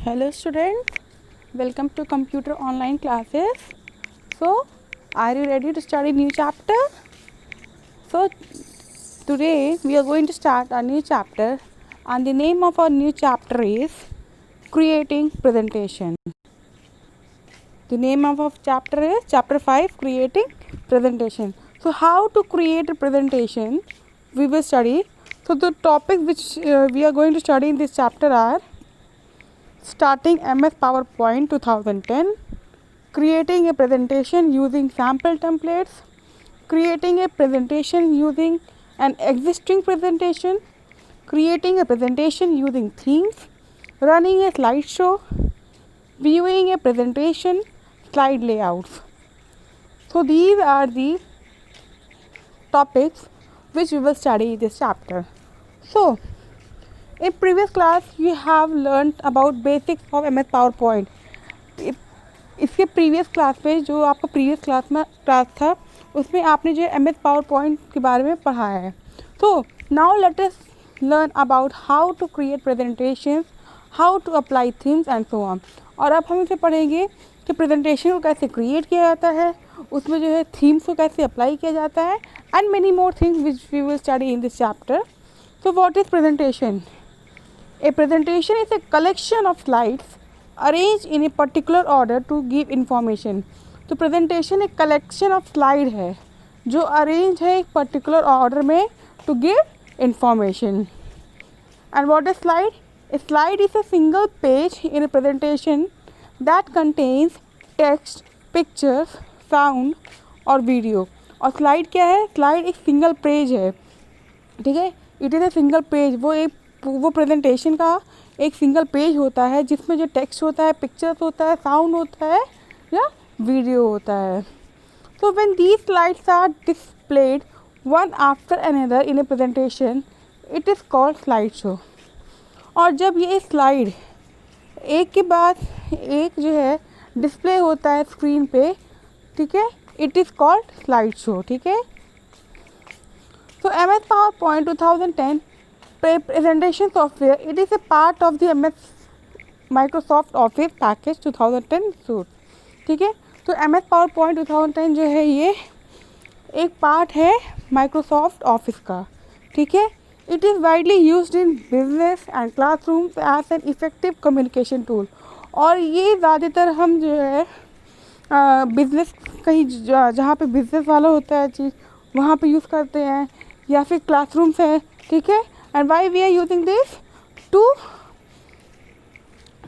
Hello students, welcome to computer online classes. So, are you ready to study new chapter? So, today we are going to start a new chapter and the name of our new chapter is Creating Presentation. The name of our chapter is chapter 5, Creating Presentation. So, how to create a presentation we will study. So, the topics which we are going to study in this chapter are starting MS PowerPoint 2010, creating a presentation using sample templates, creating a presentation using an existing presentation, creating a presentation using themes, running a slideshow, viewing a presentation, slide layouts. So these are the topics which we will study in this chapter. So in previous class you have learned about basics of MS PowerPoint. इसके previous class में जो आपका previous class था उसमें आपने जो MS PowerPoint के बारे में पढ़ा है. तो now let us learn about how to create presentations, how to apply themes and so on. और अब हम इसे पढ़ेंगे कि प्रेजेंटेशन को कैसे क्रिएट किया जाता है, उसमें जो है थीम्स को कैसे अप्लाई किया जाता है and many more things which we will study in this chapter. So what is presentation? A presentation is a collection of slides arranged in a particular order to give information. तो presentation एक collection of slide है जो arrange है एक particular order में to give information. And what is slide? A slide is a single page in a presentation that contains text, pictures, sound और video. और slide क्या है? slide एक single page है, ठीक है. It is a single page. वो presentation का एक सिंगल पेज होता है जिसमें जो टेक्स्ट होता है, पिक्चर्स होता है, साउंड होता है या वीडियो होता है. So when these slides are displayed one after another in a presentation it is called slide show. और जब ये स्लाइड एक के बाद एक जो है डिस्प्ले होता है स्क्रीन पे, ठीक है, it is called slide show. ठीक है. So MS PowerPoint 2010 presentation software, it is a part of the Microsoft Office package 2010 suite. ठीक है. तो MS PowerPoint 2010 जो है ये एक पार्ट है Microsoft Office का. ठीक है. It is widely used in business and classrooms as an effective communication tool. और ये ज़्यादातर हम जो है बिज़नेस कहीं जहाँ पे बिज़नेस वाला होता है चीज़ वहाँ पे यूज़ करते हैं या फिर क्लासरूम्स है. ठीक है. And why we are using this to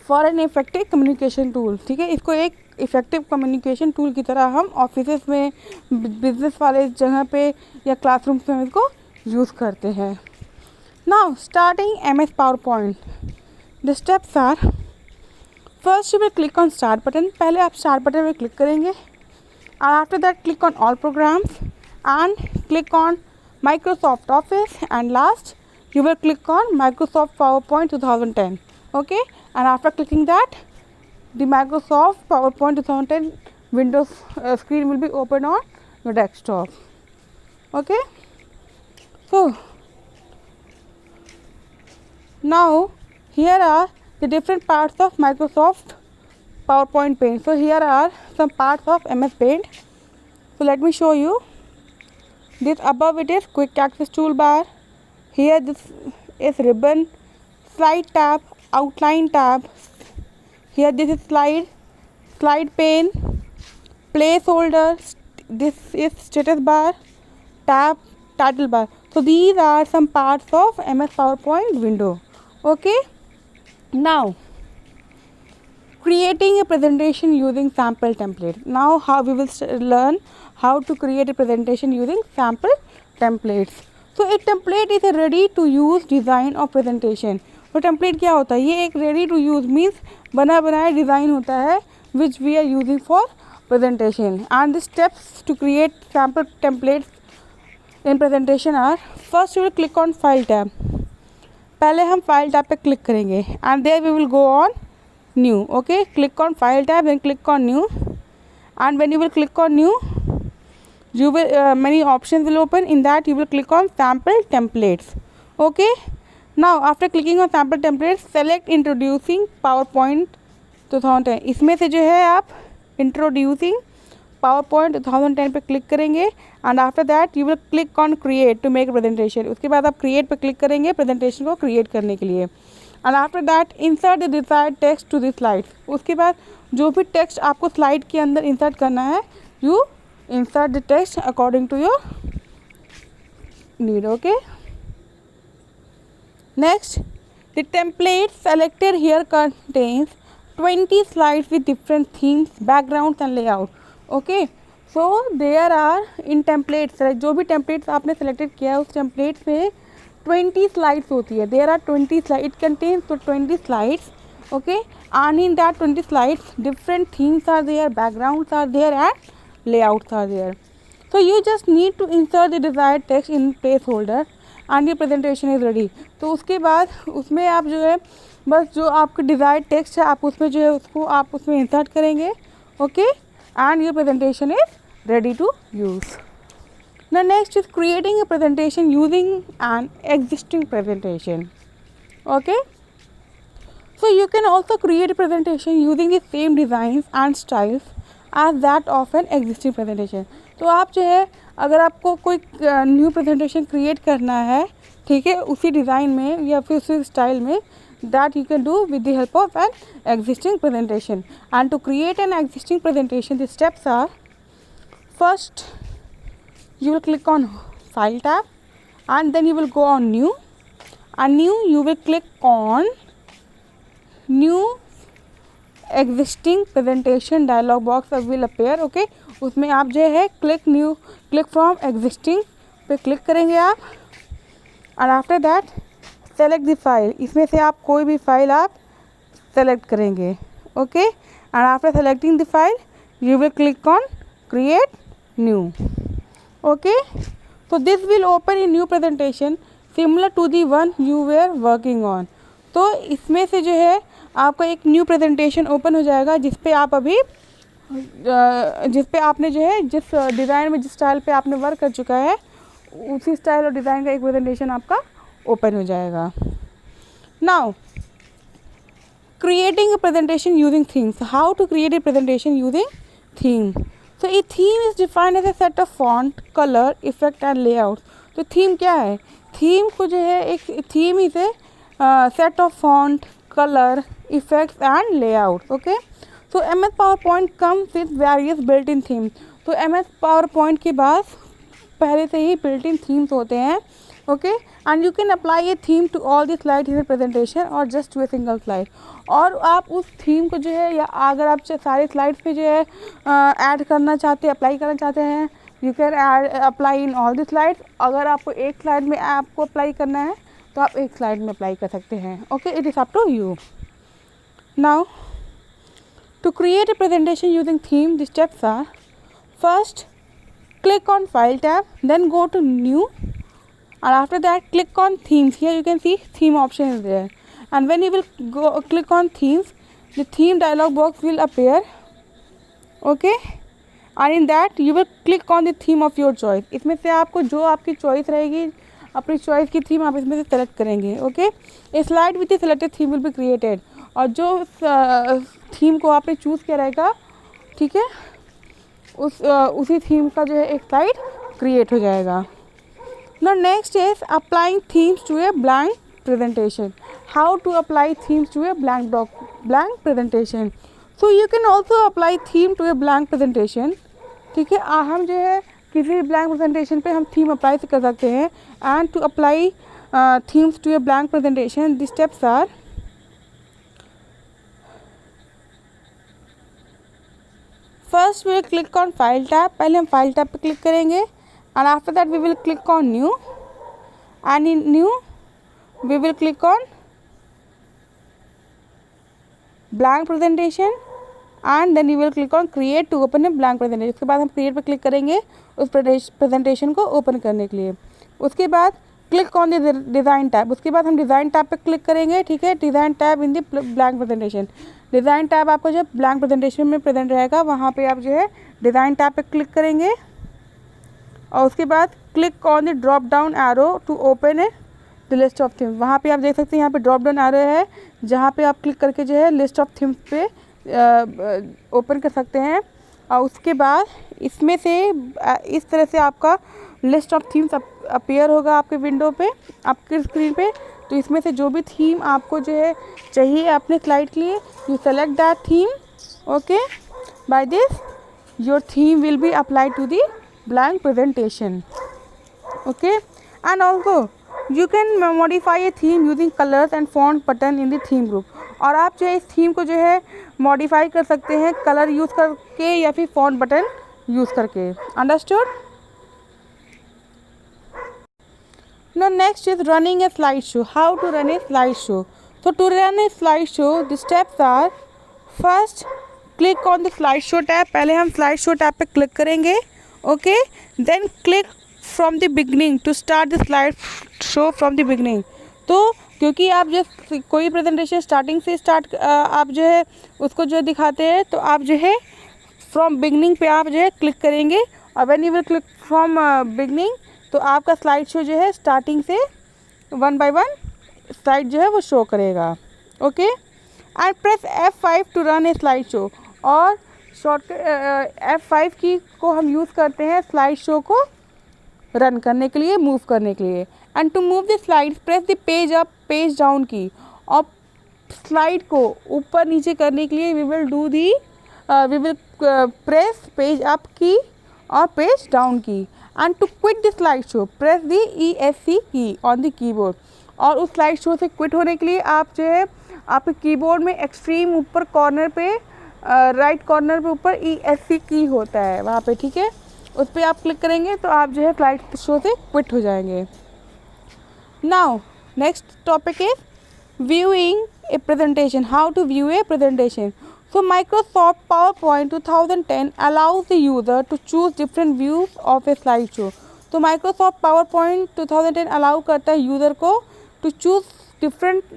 for an effective communication tool. ठीक है. इसको एक इफेक्टिव कम्युनिकेशन टूल की तरह हम ऑफिस में, बिजनेस वाले जगह पे या क्लासरूम्स में इसको यूज़ करते हैं. Now starting MS PowerPoint, the steps are first you will click on start button. पहले आप स्टार्ट बटन में क्लिक करेंगे और after that click on all programs and click on Microsoft Office and last you will click on Microsoft PowerPoint 2010. Okay, and after clicking that the Microsoft PowerPoint 2010 Windows screen will be open on your desktop. Okay, so now here are the different parts of Microsoft PowerPoint Paint. So here are some parts of MS Paint. So let me show you. This above it is quick access toolbar. Here this is ribbon, slide tab, outline tab. Here this is slide pane, placeholder. This is status bar, tab, title bar. So these are some parts of MS PowerPoint window. Okay. Now creating a presentation using sample template. Now how we will learn how to create a presentation using sample templates. So a template is a ready to use design of presentation. तो template क्या होता है? ये एक ready to use means बना बनाया design होता है which we are using for presentation. And the steps to create sample templates in presentation are first you will click on file tab. पहले हम file tab पे click करेंगे and there we will go on new. Okay, click on file tab and click on new, and when you will click on new you will many options will open. In that you will click on sample templates. Okay, now after clicking on sample template select introducing PowerPoint 2010। इसमें से जो है आप introducing PowerPoint 2010 पे click करेंगे and after that you will click on create to make presentation. उसके बाद आप क्रिएट पे क्लिक करेंगे प्रेजेंटेशन को क्रिएट करने के लिए and after that insert the desired text to the slide. उसके बाद जो भी टेक्स्ट आपको स्लाइड के अंदर इंसर्ट करना है you insert the text according to your need. Okay, next the template selected here contains 20 slides with different themes, backgrounds and layout. Okay, so there are in templates, जो भी templates आपने selected किया है उस template में 20 slides होती है. There are 20 slides. It contains 20 slides. Okay, and in that 20 slides different themes are there, backgrounds are there and layouts are there. So you just need to insert the desired text in placeholder and your presentation is ready. तो उसके बाद उसमें आप जो है बस जो आपका डिज़ायर्ड टेक्स्ट है आप उसमें जो है उसको आप उसमें इंसर्ट करेंगे. Okay, and your presentation is ready to use. Now next is creating a presentation using an existing presentation. Okay, so you can also create a presentation using the same designs and styles as that of an existing presentation. तो आप जो है अगर आपको कोई new presentation create करना है, ठीक है, उसी डिज़ाइन में या फिर उसी स्टाइल में, that you can do with the help of an existing presentation. And to create an existing presentation, the steps are: first you will click on file tab and then you will go on new, and new you will click on new existing presentation dialog box will appear. Okay, उसमें आप जो है click from existing पे click करेंगे आप and after that select the file. इसमें से आप कोई भी फाइल आप सेलेक्ट करेंगे. Okay, and after selecting the file you will click on create new. Okay, so this will open a new presentation similar to the one you were working on. तो इसमें से जो है आपका एक न्यू प्रेजेंटेशन ओपन हो जाएगा जिस पे आप अभी जिस पे आपने जो है जिस डिज़ाइन में जिस स्टाइल पे आपने वर्क कर चुका है उसी स्टाइल और डिज़ाइन का एक प्रेजेंटेशन आपका ओपन हो जाएगा. Now creating a presentation using themes. How to create a presentation using theme? So a theme is defined as a set of font, color, effect and layout. तो theme क्या है? Theme को जो है एक theme is a set of font, color, effects and layout. Okay, so MS PowerPoint comes with various built-in themes. तो MS PowerPoint के बाद पहले से ही built-in themes होते हैं. Okay, and you can apply a theme to all the slide in presentation और just to a single slide. और आप उस थीम को जो है या अगर आप सारे स्लाइड्स पे जो है ऐड करना चाहते हैं, अप्लाई करना चाहते हैं, you can apply in all the slides. अगर आपको एक स्लाइड में आपको अप्लाई करना है तो आप एक स्लाइड में अप्लाई कर सकते हैं. Okay, it is up to you. Now to create a presentation using theme the steps are: first click on file tab, then go to new, and after that click on themes. Here you can see theme option is there, and when you will go click on themes, the theme dialog box will appear. Okay, and in that you will click on the theme of your choice. इसमें से आपको जो आपकी choice रहेगी अपनी choice की theme आप इसमें से सेलेक्ट करेंगे. Okay, A slide with A selected theme will be created. और जो थीम को आपने चूज़ किया रहेगा, ठीक है, उसी थीम का जो है एक स्लाइड क्रिएट हो जाएगा. Now next is applying themes to a blank presentation. How to apply themes to a blank presentation? So you can also apply theme to a blank presentation. ठीक है, हम जो है किसी भी blank presentation पे हम theme अप्लाई कर सकते हैं. And to apply themes to a blank presentation, the steps are: first we will click on file tab. पहले हम file tab पे क्लिक करेंगे and after that we will click on new, and in new we will click on blank presentation and then you will click on create to open a blank presentation. उसके बाद हम create पे click करेंगे उस presentation को open करने के लिए. उसके बाद click on the design tab. उसके बाद हम डिज़ाइन टैब पे क्लिक करेंगे. ठीक है, design tab in the blank presentation. Design tab आपको जब ब्लैंक प्रेजेंटेशन में प्रेजेंट रहेगा वहाँ पे आप जो है डिज़ाइन टैब पे क्लिक करेंगे और उसके बाद click on the drop down arrow to open a the list of themes, वहाँ पे आप देख सकते हैं यहाँ पे ड्रॉप डाउन आ रहा है, जहाँ पे आप क्लिक करके जो है लिस्ट ऑफ थीम्स पे ओपन कर सकते हैं। और उसके बाद इसमें से इस तरह से आपका लिस्ट ऑफ थीम्स अपीयर होगा आपके विंडो पे, आपके स्क्रीन पे। तो इसमें से जो भी थीम आपको जो है चाहिए अपने स्लाइड के लिए, you select that theme, okay. By this your theme will be applied to the blank presentation, okay. And also you can modify a theme using colours and font button in the theme group. और आप जो है इस theme को जो है modify कर सकते हैं कलर यूज़ करके या फिर फॉन्ट बटन यूज़ करके। Understood? Now next is running a slideshow. How to run a slideshow? So to run a slideshow, the steps are: first, click on the slideshow tab. पहले हम slideshow tab पे click करेंगे, okay? Then click from the beginning to start the slideshow from the beginning. तो क्योंकि आप जो कोई presentation starting से स्टार्ट आप जो है उसको जो दिखाते हैं, तो आप जो है फ्रॉम बिगनिंग पे आप जो है क्लिक करेंगे। और when you will click from beginning, तो आपका स्लाइड शो जो है स्टार्टिंग से 1 बाय 1 स्लाइड जो है वो शो करेगा, okay. And press F5 to run a slide show. और शॉर्टकट F5 की को हम यूज़ करते हैं स्लाइड शो को रन करने के लिए, मूव करने के लिए। And to move the slide press the page up page down key. और स्लाइड को ऊपर नीचे करने के लिए we will press page up key और page down key. And to quit the slide show press the ESC key on the keyboard. और उस स्लाइड शो से क्विट होने के लिए आप जो है आपके कीबोर्ड में एक्सट्रीम ऊपर कॉर्नर पे राइट कॉर्नर पे ऊपर ESC की होता है वहाँ पे, ठीक है, उस पर आप क्लिक करेंगे तो आप जो है स्लाइड शो से क्विट हो जाएंगे। Now next topic is viewing a presentation, how to view a presentation. So Microsoft PowerPoint 2010 allows the user to choose different views of a slideshow. तो Microsoft PowerPoint 2010 अलाउ करता है user को to choose different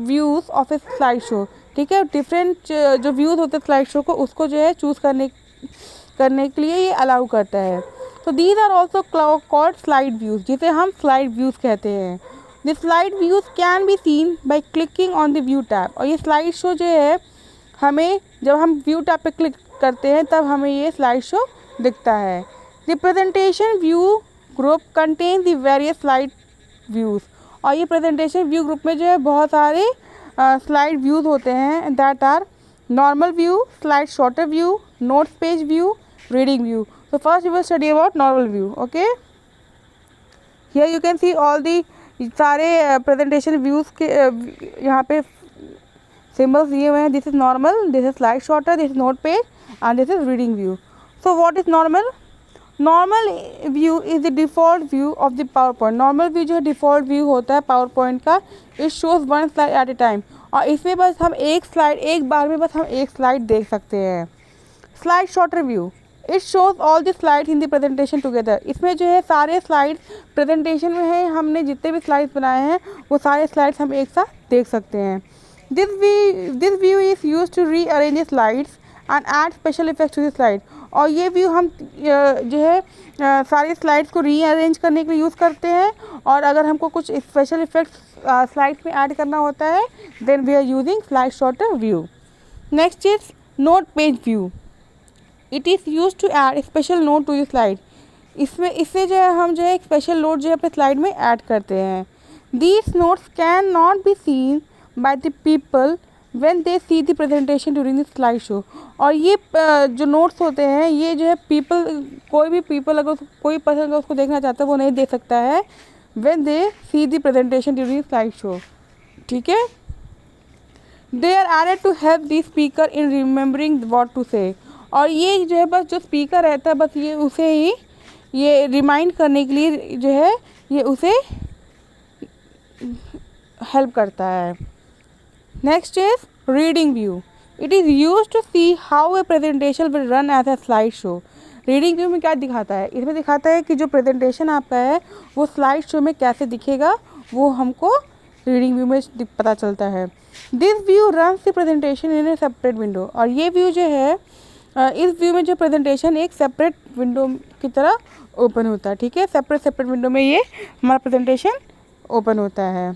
views of a slideshow, ठीक है। Different जो views होते हैं slide show को उसको जो है चूज़ करने के लिए ये अलाउ करता है। तो these are also called slide views, जिसे हम स्लाइड व्यूज़ कहते हैं। The slide views can be seen by clicking on the view tab. और ये स्लाइड शो जो है हमें जब हम व्यू टैब पे क्लिक करते हैं तब हमें ये स्लाइड शो दिखता है। The presentation view group contain the various slide views. और ये प्रेजेंटेशन व्यू ग्रुप में जो है बहुत सारे स्लाइड व्यूज़ होते हैं, that are normal view, slide sorter view, notes page view, reading view. तो first you will study about normal view, okay. Here you can see all the सारे presentation views के यहाँ पे सिम्बल्स दिए हुए हैं। This is normal, this is slide sorter, this is note page and this is reading view. So what is normal? Normal view is the default view of the PowerPoint. Normal view जो है default view होता है PowerPoint का। It shows 1 slide at a time. और इसमें बस हम एक बार में बस हम एक स्लाइड देख सकते हैं। Slide sorter view, it shows all the slide in the presentation together. इसमें जो है सारे स्लाइड प्रेजेंटेशन में है, हमने जितने भी स्लाइड्स बनाए हैं वो सारे स्लाइड्स हम एक साथ देख सकते हैं। This view is used to rearrange the slides and add special effects to the slide. और ये व्यू हम जो है सारे स्लाइड्स को रीअरेंज करने के लिए यूज़ करते हैं। और अगर हमको कुछ स्पेशल इफेक्ट्स स्लाइड्स में ऐड करना होता है then we are using slide sorter view. Next is note page view. It is use to add special note to the slide. इससे जो है हम जो है एक स्पेशल नोट जो है अपने स्लाइड में ऐड करते हैं। These notes can not be seen by the people when they see the presentation during the slide show. और ये जो नोट्स होते हैं ये जो है कोई भी पीपल अगर कोई पर्सन अगर उसको देखना चाहता है वो नहीं देख सकता है when they see the presentation during the slide show, ठीक है। They are added to help the speaker in remembering what to say. और ये जो है बस जो स्पीकर रहता है बस ये उसे ही ये रिमाइंड करने के लिए जो है ये उसे हेल्प करता है। Next is reading view. It is used to see how a presentation will run as a slide show. Reading view में क्या दिखाता है? इसमें दिखाता है कि जो प्रेजेंटेशन आपका है वो स्लाइड शो में कैसे दिखेगा, वो हमको रीडिंग व्यू में पता चलता है। This view runs the presentation in A separate window. और ये व्यू जो है इस व्यू में जो प्रेजेंटेशन एक सेपरेट विंडो की तरह ओपन होता है, ठीक है। सेपरेट विंडो में ये हमारा प्रेजेंटेशन ओपन होता है.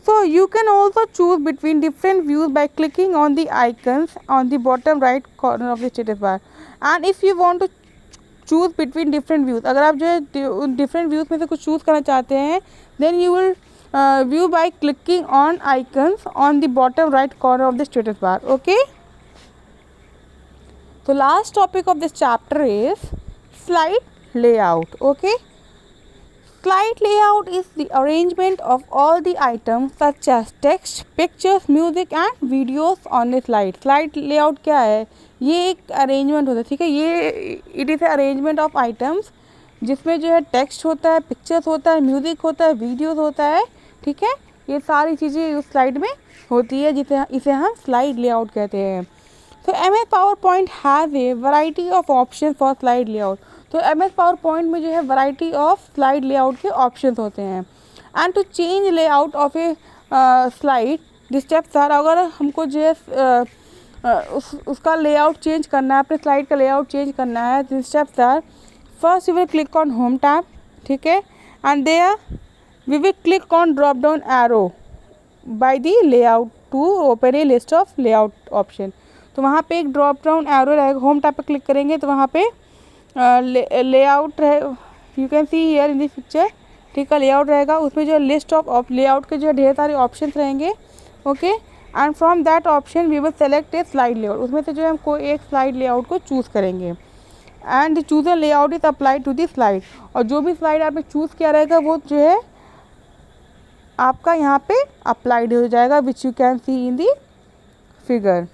So you can also choose between different views by clicking on the icons on the bottom right corner of the status bar. And if you want to choose between different views, अगर आप जो है different views में से कुछ choose करना चाहते हैं, then you will view by clicking on icons on the bottom right corner of the status bar. Okay. So last topic of this chapter is slide layout. Okay. Slide layout is the arrangement of all the items such as text, pictures, music and videos on the slide. Slide layout क्या है? ये एक arrangement होता है, ठीक है. ये it is arrangement of items जिसमें जो है टेक्स्ट होता है, पिक्चर्स होता है, म्यूज़िक होता है, वीडियोस होता है, ठीक है. ये सारी चीज़ें उस स्लाइड में होती है इसे हम स्लाइड लेआउट कहते हैं. तो MS PowerPoint has a variety of option for slide layout. तो MS PowerPoint में जो है वैरायटी ऑफ स्लाइड लेआउट के ऑप्शंस होते हैं. And to change layout of a slide the steps are, अगर हमको जो है उसका लेआउट चेंज करना है, अपने स्लाइड का लेआउट चेंज करना है, the steps are, first you will click on home tab, ठीक है. And there we will click on drop down arrow by the layout to open a list of layout option. तो वहाँ पे एक drop down arrow रहेगा, home tab पर click करेंगे तो वहाँ पे लेआउट रहे, you can see here in this picture, ठीक है. लेआउट रहेगा, उसमें जो लिस्ट ऑफ लेआउट के जो ढेर सारे ऑप्शंस रहेंगे. Okay. And from that option we will select a slide layout. उसमें से जो है हम कोई एक स्लाइड लेआउट को चूज़ करेंगे. And the chosen layout is applied to the slide. और जो भी स्लाइड आपने चूज़ किया रहेगा वो जो है आपका यहाँ पे अप्लाइड हो जाएगा, which you can C in the figure.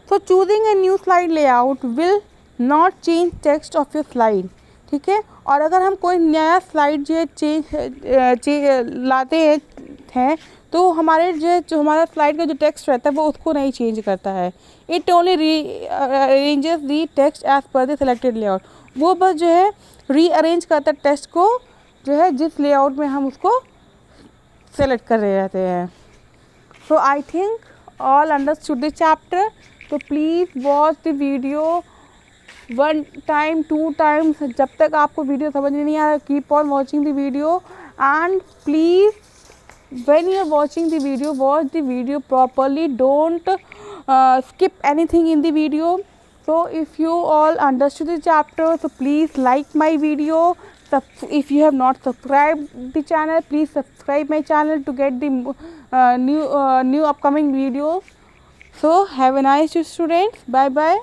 So choosing a new slide layout will not change text of your slide, ठीक है. और अगर हम कोई नया स्लाइड जो लाते हैं तो हमारे जो हमारा स्लाइड का जो टेक्स्ट रहता है वो उसको नहीं चेंज करता है. It only rearranges the text as per the selected layout. वो बस जो है रीअरेंज करता है टेक्स्ट को जो है जिस लेआउट में हम उसको सेलेक्ट कर रहे रहते हैं. So I think all understood the chapter. तो please watch the video 1 time 2 times, जब तक आपको वीडियो समझ में नहीं आ रहा, keep on watching the video. And please when you are watching the video, watch the video properly, don't skip anything in the video. So if you all understood the chapter, so please like my video. If you have not subscribed the channel, please subscribe my channel to get the new upcoming videos. So have a nice day students. Bye bye.